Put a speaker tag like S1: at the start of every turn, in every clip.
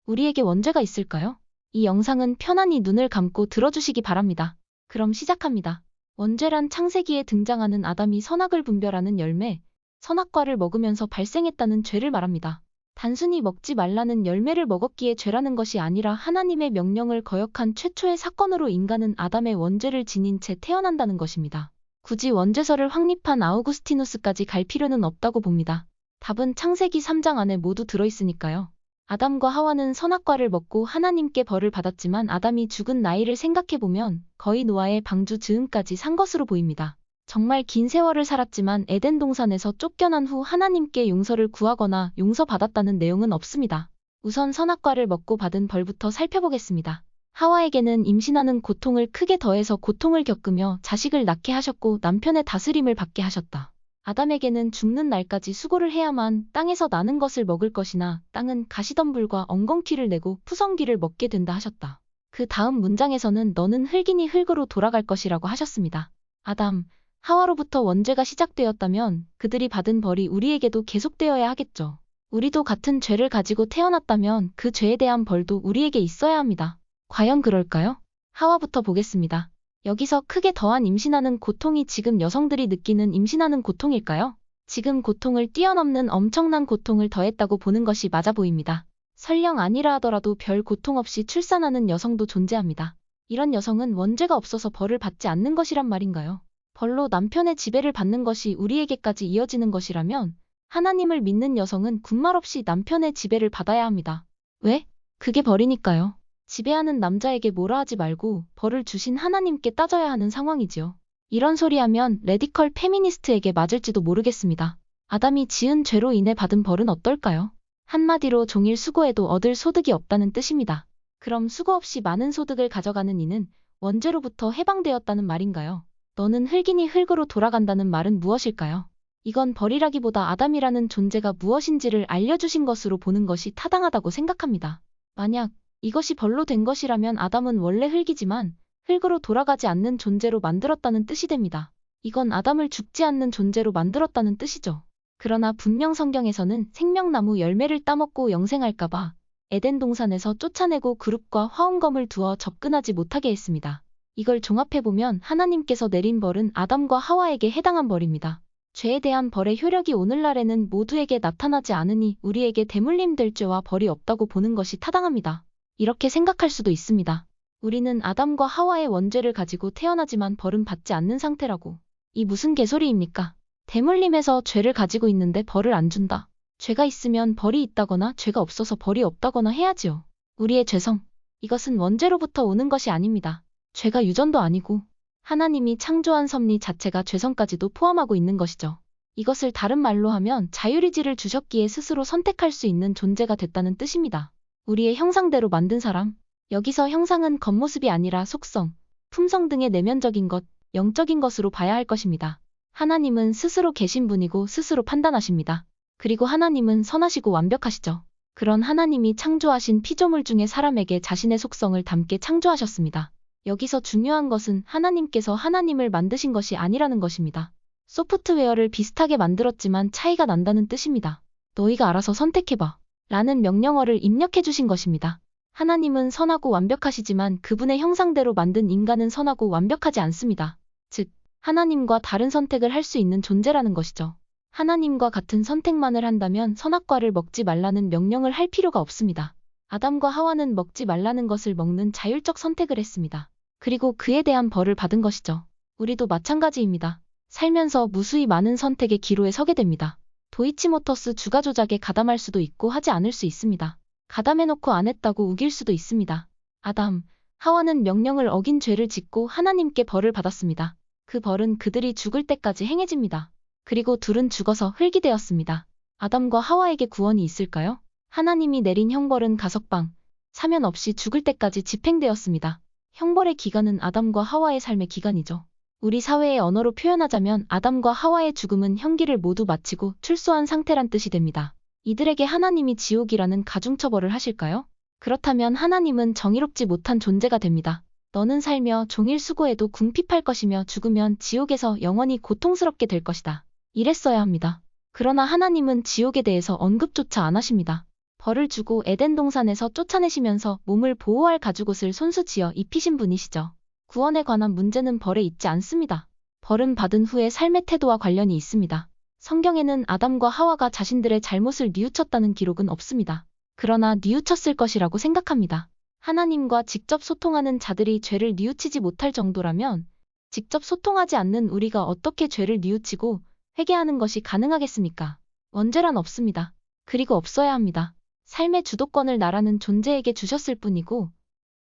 S1: 우리에게 원죄가 있을까요? 이 영상은 편안히 눈을 감고 들어주시기 바랍니다. 그럼 시작합니다. 원죄란 창세기에 등장하는 아담이 선악을 분별하는 열매, 선악과를 먹으면서 발생했다는 죄를 말합니다. 단순히 먹지 말라는 열매를 먹었기에 죄라는 것이 아니라 하나님의 명령을 거역한 최초의 사건으로 인간은 아담의 원죄를 지닌 채 태어난다는 것입니다. 굳이 원죄설을 확립한 아우구스티누스까지 갈 필요는 없다고 봅니다. 답은 창세기 3장 안에 모두 들어있으니까요. 아담과 하와는 선악과를 먹고 하나님께 벌을 받았지만 아담이 죽은 나이를 생각해보면 거의 노아의 방주 즈음까지 산 것으로 보입니다. 정말 긴 세월을 살았지만 에덴 동산에서 쫓겨난 후 하나님께 용서를 구하거나 용서받았다는 내용은 없습니다. 우선 선악과를 먹고 받은 벌부터 살펴보겠습니다. 하와에게는 임신하는 고통을 크게 더해서 고통을 겪으며 자식을 낳게 하셨고 남편의 다스림을 받게 하셨다. 아담에게는 죽는 날까지 수고를 해야만 땅에서 나는 것을 먹을 것이나 땅은 가시덤불과 엉겅퀴를 내고 푸성귀를 먹게 된다 하셨다. 그 다음 문장에서는 너는 흙이니 흙으로 돌아갈 것이라고 하셨습니다. 아담, 하와로부터 원죄가 시작되었다면 그들이 받은 벌이 우리에게도 계속되어야 하겠죠. 우리도 같은 죄를 가지고 태어났다면 그 죄에 대한 벌도 우리에게 있어야 합니다. 과연 그럴까요? 하와부터 보겠습니다. 여기서 크게 더한 임신하는 고통이 지금 여성들이 느끼는 임신하는 고통일까요? 지금 고통을 뛰어넘는 엄청난 고통을 더했다고 보는 것이 맞아 보입니다. 설령 아니라 하더라도 별 고통 없이 출산하는 여성도 존재합니다. 이런 여성은 원죄가 없어서 벌을 받지 않는 것이란 말인가요? 벌로 남편의 지배를 받는 것이 우리에게까지 이어지는 것이라면 하나님을 믿는 여성은 군말 없이 남편의 지배를 받아야 합니다. 왜? 그게 벌이니까요. 지배하는 남자에게 뭐라 하지 말고 벌을 주신 하나님께 따져야 하는 상황이지요. 이런 소리하면 레디컬 페미니스트에게 맞을지도 모르겠습니다. 아담이 지은 죄로 인해 받은 벌은 어떨까요? 한마디로 종일 수고해도 얻을 소득이 없다는 뜻입니다. 그럼 수고 없이 많은 소득을 가져가는 이는 원죄로부터 해방되었다는 말인가요? 너는 흙이니 흙으로 돌아간다는 말은 무엇일까요? 이건 벌이라기보다 아담이라는 존재가 무엇인지를 알려주신 것으로 보는 것이 타당하다고 생각합니다. 만약 이것이 벌로 된 것이라면 아담은 원래 흙이지만 흙으로 돌아가지 않는 존재로 만들었다는 뜻이 됩니다. 이건 아담을 죽지 않는 존재로 만들었다는 뜻이죠. 그러나 분명 성경에서는 생명나무 열매를 따먹고 영생할까봐 에덴 동산에서 쫓아내고 그룹과 화원검을 두어 접근하지 못하게 했습니다. 이걸 종합해보면 하나님께서 내린 벌은 아담과 하와에게 해당한 벌입니다. 죄에 대한 벌의 효력이 오늘날에는 모두에게 나타나지 않으니 우리에게 대물림 될 죄와 벌이 없다고 보는 것이 타당합니다. 이렇게 생각할 수도 있습니다. 우리는 아담과 하와의 원죄를 가지고 태어나지만 벌은 받지 않는 상태라고. 이 무슨 개소리입니까? 대물림에서 죄를 가지고 있는데 벌을 안 준다. 죄가 있으면 벌이 있다거나 죄가 없어서 벌이 없다거나 해야지요. 우리의 죄성. 이것은 원죄로부터 오는 것이 아닙니다. 죄가 유전도 아니고 하나님이 창조한 섭리 자체가 죄성까지도 포함하고 있는 것이죠. 이것을 다른 말로 하면 자유의지를 주셨기에 스스로 선택할 수 있는 존재가 됐다는 뜻입니다. 우리의 형상대로 만든 사람. 여기서 형상은 겉모습이 아니라 속성, 품성 등의 내면적인 것, 영적인 것으로 봐야 할 것입니다. 하나님은 스스로 계신 분이고 스스로 판단하십니다. 그리고 하나님은 선하시고 완벽하시죠. 그런 하나님이 창조하신 피조물 중에 사람에게 자신의 속성을 담게 창조하셨습니다. 여기서 중요한 것은 하나님께서 하나님을 만드신 것이 아니라는 것입니다. 소프트웨어를 비슷하게 만들었지만 차이가 난다는 뜻입니다. 너희가 알아서 선택해봐. 라는 명령어를 입력해 주신 것입니다. 하나님은 선하고 완벽하시지만 그분의 형상대로 만든 인간은 선하고 완벽하지 않습니다. 즉, 하나님과 다른 선택을 할 수 있는 존재라는 것이죠. 하나님과 같은 선택만을 한다면 선악과를 먹지 말라는 명령을 할 필요가 없습니다. 아담과 하와는 먹지 말라는 것을 먹는 자율적 선택을 했습니다. 그리고 그에 대한 벌을 받은 것이죠. 우리도 마찬가지입니다. 살면서 무수히 많은 선택의 기로에 서게 됩니다. 도이치모터스 주가 조작에 가담할 수도 있고 하지 않을 수 있습니다. 가담해놓고 안 했다고 우길 수도 있습니다. 아담, 하와는 명령을 어긴 죄를 짓고 하나님께 벌을 받았습니다. 그 벌은 그들이 죽을 때까지 행해집니다. 그리고 둘은 죽어서 흙이 되었습니다. 아담과 하와에게 구원이 있을까요? 하나님이 내린 형벌은 가석방, 사면 없이 죽을 때까지 집행되었습니다. 형벌의 기간은 아담과 하와의 삶의 기간이죠. 우리 사회의 언어로 표현하자면 아담과 하와의 죽음은 형기를 모두 마치고 출소한 상태란 뜻이 됩니다. 이들에게 하나님이 지옥이라는 가중처벌을 하실까요? 그렇다면 하나님은 정의롭지 못한 존재가 됩니다. 너는 살며 종일 수고해도 궁핍할 것이며 죽으면 지옥에서 영원히 고통스럽게 될 것이다. 이랬어야 합니다. 그러나 하나님은 지옥에 대해서 언급조차 안 하십니다. 벌을 주고 에덴 동산에서 쫓아내시면서 몸을 보호할 가죽옷을 손수지어 입히신 분이시죠. 구원에 관한 문제는 벌에 있지 않습니다. 벌은 받은 후의 삶의 태도와 관련이 있습니다. 성경에는 아담과 하와가 자신들의 잘못을 뉘우쳤다는 기록은 없습니다. 그러나 뉘우쳤을 것이라고 생각합니다. 하나님과 직접 소통하는 자들이 죄를 뉘우치지 못할 정도라면 직접 소통하지 않는 우리가 어떻게 죄를 뉘우치고 회개하는 것이 가능하겠습니까? 원죄란 없습니다. 그리고 없어야 합니다. 삶의 주도권을 나라는 존재에게 주셨을 뿐이고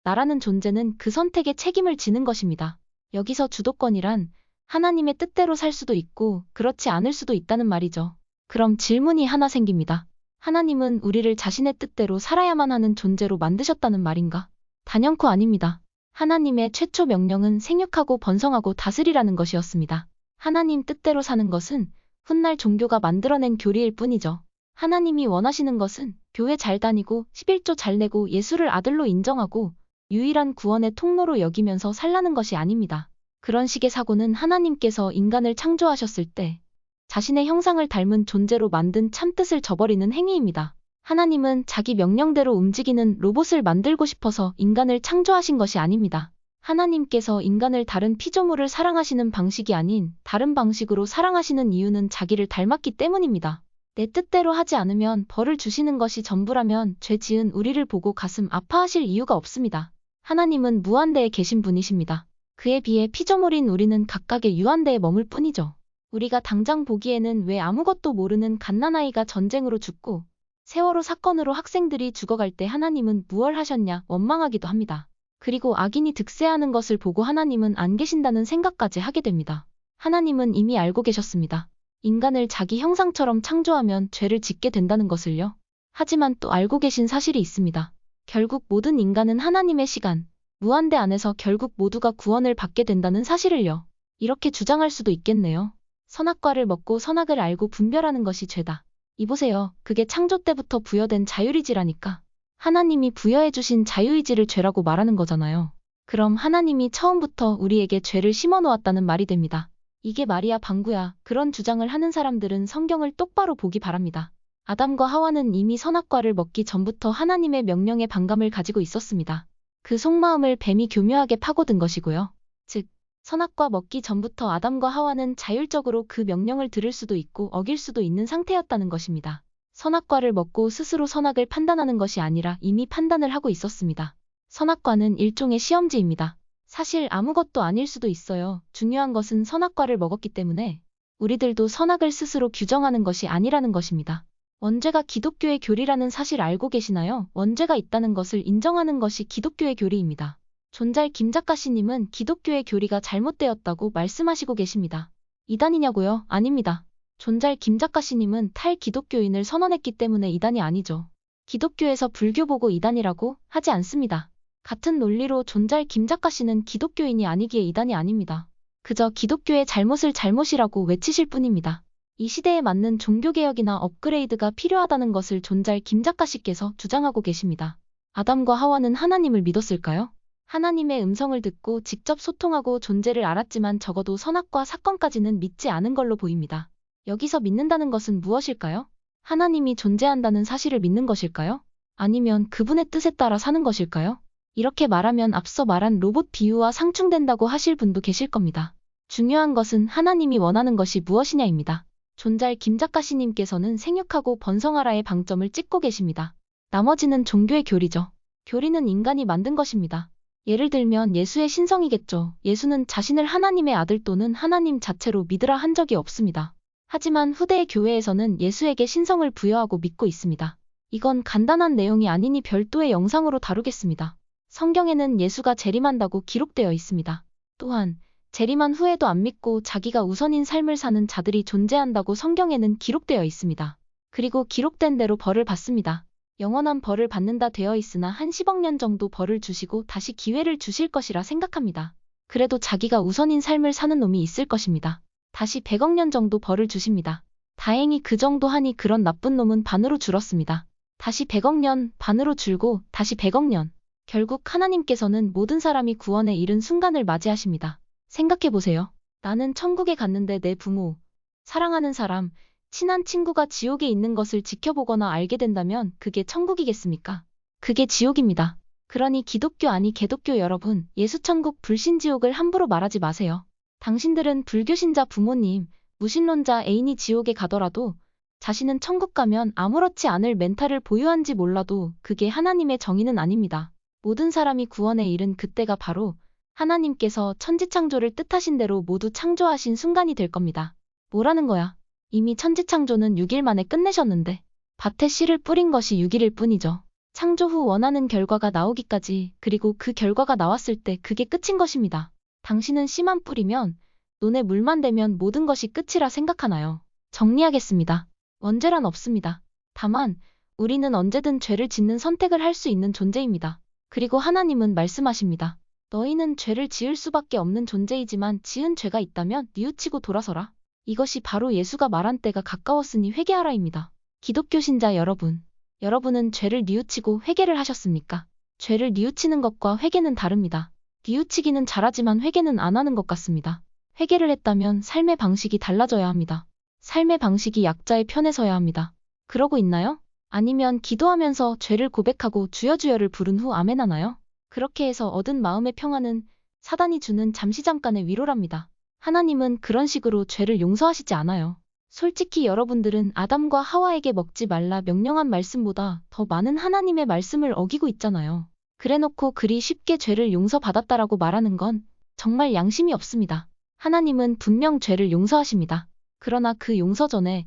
S1: 나라는 존재는 그 선택에 책임을 지는 것입니다. 여기서 주도권이란 하나님의 뜻대로 살 수도 있고 그렇지 않을 수도 있다는 말이죠. 그럼 질문이 하나 생깁니다. 하나님은 우리를 자신의 뜻대로 살아야만 하는 존재로 만드셨다는 말인가? 단연코 아닙니다. 하나님의 최초 명령은 생육하고 번성하고 다스리라는 것이었습니다. 하나님 뜻대로 사는 것은 훗날 종교가 만들어낸 교리일 뿐이죠. 하나님이 원하시는 것은 교회 잘 다니고 11조 잘 내고 예수를 아들로 인정하고 유일한 구원의 통로로 여기면서 살라는 것이 아닙니다. 그런 식의 사고는 하나님께서 인간을 창조하셨을 때 자신의 형상을 닮은 존재로 만든 참뜻을 저버리는 행위입니다. 하나님은 자기 명령대로 움직이는 로봇을 만들고 싶어서 인간을 창조하신 것이 아닙니다. 하나님께서 인간을 다른 피조물을 사랑하시는 방식이 아닌 다른 방식으로 사랑하시는 이유는 자기를 닮았기 때문입니다. 내 뜻대로 하지 않으면 벌을 주시는 것이 전부라면 죄 지은 우리를 보고 가슴 아파하실 이유가 없습니다. 하나님은 무한대에 계신 분이십니다. 그에 비해 피조물인 우리는 각각의 유한대에 머물 뿐이죠. 우리가 당장 보기에는 왜 아무것도 모르는 갓난아이가 전쟁으로 죽고 세월호 사건으로 학생들이 죽어갈 때 하나님은 무얼 하셨냐 원망하기도 합니다. 그리고 악인이 득세하는 것을 보고 하나님은 안 계신다는 생각까지 하게 됩니다. 하나님은 이미 알고 계셨습니다. 인간을 자기 형상처럼 창조하면 죄를 짓게 된다는 것을요. 하지만 또 알고 계신 사실이 있습니다. 결국 모든 인간은 하나님의 시간, 무한대 안에서 결국 모두가 구원을 받게 된다는 사실을요. 이렇게 주장할 수도 있겠네요. 선악과를 먹고 선악을 알고 분별하는 것이 죄다. 이보세요. 그게 창조 때부터 부여된 자유의지라니까. 하나님이 부여해주신 자유의지를 죄라고 말하는 거잖아요. 그럼 하나님이 처음부터 우리에게 죄를 심어놓았다는 말이 됩니다. 이게 말이야 방구야. 그런 주장을 하는 사람들은 성경을 똑바로 보기 바랍니다. 아담과 하와는 이미 선악과를 먹기 전부터 하나님의 명령에 반감을 가지고 있었습니다. 그 속마음을 뱀이 교묘하게 파고든 것이고요. 즉, 선악과 먹기 전부터 아담과 하와는 자율적으로 그 명령을 들을 수도 있고 어길 수도 있는 상태였다는 것입니다. 선악과를 먹고 스스로 선악을 판단하는 것이 아니라 이미 판단을 하고 있었습니다. 선악과는 일종의 시험지입니다. 사실 아무것도 아닐 수도 있어요. 중요한 것은 선악과를 먹었기 때문에 우리들도 선악을 스스로 규정하는 것이 아니라는 것입니다. 원죄가 기독교의 교리라는 사실 알고 계시나요? 원죄가 있다는 것을 인정하는 것이 기독교의 교리입니다. 존잘 김작가씨님은 기독교의 교리가 잘못되었다고 말씀하시고 계십니다. 이단이냐고요? 아닙니다. 존잘 김작가씨님은 탈기독교인을 선언했기 때문에 이단이 아니죠. 기독교에서 불교 보고 이단이라고 하지 않습니다. 같은 논리로 존잘 김작가씨는 기독교인이 아니기에 이단이 아닙니다. 그저 기독교의 잘못을 잘못이라고 외치실 뿐입니다. 이 시대에 맞는 종교개혁이나 업그레이드가 필요하다는 것을 존잘 김작가씨께서 주장하고 계십니다. 아담과 하와는 하나님을 믿었을까요? 하나님의 음성을 듣고 직접 소통하고 존재를 알았지만 적어도 선악과 사건까지는 믿지 않은 걸로 보입니다. 여기서 믿는다는 것은 무엇일까요? 하나님이 존재한다는 사실을 믿는 것일까요? 아니면 그분의 뜻에 따라 사는 것일까요? 이렇게 말하면 앞서 말한 로봇 비유와 상충된다고 하실 분도 계실 겁니다. 중요한 것은 하나님이 원하는 것이 무엇이냐입니다. 존잘 김작가씨님께서는 생육하고 번성하라의 방점을 찍고 계십니다. 나머지는 종교의 교리죠. 교리는 인간이 만든 것입니다. 예를 들면 예수의 신성이겠죠. 예수는 자신을 하나님의 아들 또는 하나님 자체로 믿으라 한 적이 없습니다. 하지만 후대의 교회에서는 예수에게 신성을 부여하고 믿고 있습니다. 이건 간단한 내용이 아니니 별도의 영상으로 다루겠습니다. 성경에는 예수가 재림한다고 기록되어 있습니다. 또한 재림한 후에도 안 믿고 자기가 우선인 삶을 사는 자들이 존재한다고 성경에는 기록되어 있습니다. 그리고 기록된 대로 벌을 받습니다. 영원한 벌을 받는다 되어 있으나 한 10억 년 정도 벌을 주시고 다시 기회를 주실 것이라 생각합니다. 그래도 자기가 우선인 삶을 사는 놈이 있을 것입니다. 다시 100억 년 정도 벌을 주십니다. 다행히 그 정도 하니 그런 나쁜 놈은 반으로 줄었습니다. 다시 100억 년, 반으로 줄고 다시 100억 년. 결국 하나님께서는 모든 사람이 구원에 이른 순간을 맞이하십니다. 생각해보세요. 나는 천국에 갔는데 내 부모, 사랑하는 사람, 친한 친구가 지옥에 있는 것을 지켜보거나 알게 된다면 그게 천국이겠습니까? 그게 지옥입니다. 그러니 기독교 아니 개독교 여러분, 예수천국 불신지옥을 함부로 말하지 마세요. 당신들은 불교신자 부모님, 무신론자 애인이 지옥에 가더라도 자신은 천국 가면 아무렇지 않을 멘탈을 보유한지 몰라도 그게 하나님의 정의는 아닙니다. 모든 사람이 구원에 이른 그때가 바로 하나님께서 천지창조를 뜻하신 대로 모두 창조하신 순간이 될 겁니다. 뭐라는 거야? 이미 천지창조는 6일 만에 끝내셨는데 밭에 씨를 뿌린 것이 6일일 뿐이죠. 창조 후 원하는 결과가 나오기까지, 그리고 그 결과가 나왔을 때 그게 끝인 것입니다. 당신은 씨만 뿌리면, 논에 물만 대면 모든 것이 끝이라 생각하나요? 정리하겠습니다. 원죄란 없습니다. 다만 우리는 언제든 죄를 짓는 선택을 할 수 있는 존재입니다. 그리고 하나님은 말씀하십니다. 너희는 죄를 지을 수밖에 없는 존재이지만 지은 죄가 있다면 뉘우치고 돌아서라. 이것이 바로 예수가 말한 때가 가까웠으니 회개하라입니다. 기독교 신자 여러분, 여러분은 죄를 뉘우치고 회개를 하셨습니까? 죄를 뉘우치는 것과 회개는 다릅니다. 뉘우치기는 잘하지만 회개는 안 하는 것 같습니다. 회개를 했다면 삶의 방식이 달라져야 합니다. 삶의 방식이 약자의 편에 서야 합니다. 그러고 있나요? 아니면 기도하면서 죄를 고백하고 주여주여를 부른 후 아멘 하나요? 그렇게 해서 얻은 마음의 평안은 사단이 주는 잠깐의 위로랍니다. 하나님은 그런 식으로 죄를 용서하시지 않아요. 솔직히 여러분들은 아담과 하와에게 먹지 말라 명령한 말씀보다 더 많은 하나님의 말씀을 어기고 있잖아요. 그래놓고 그리 쉽게 죄를 용서받았다라고 말하는 건 정말 양심이 없습니다. 하나님은 분명 죄를 용서하십니다. 그러나 그 용서 전에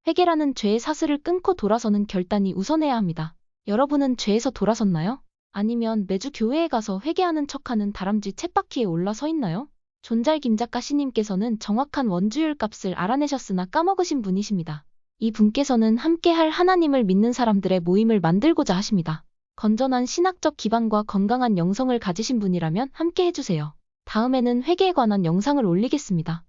S1: 회개라는 죄의 사슬을 끊고 돌아서는 결단이 우선해야 합니다. 여러분은 죄에서 돌아섰나요? 아니면 매주 교회에 가서 회개하는 척하는 다람쥐 쳇바퀴에 올라서 있나요? 존잘 김 작가 씨님께서는 정확한 원주율 값을 알아내셨으나 까먹으신 분이십니다. 이 분께서는 함께할 하나님을 믿는 사람들의 모임을 만들고자 하십니다. 건전한 신학적 기반과 건강한 영성을 가지신 분이라면 함께 해주세요. 다음에는 회개에 관한 영상을 올리겠습니다.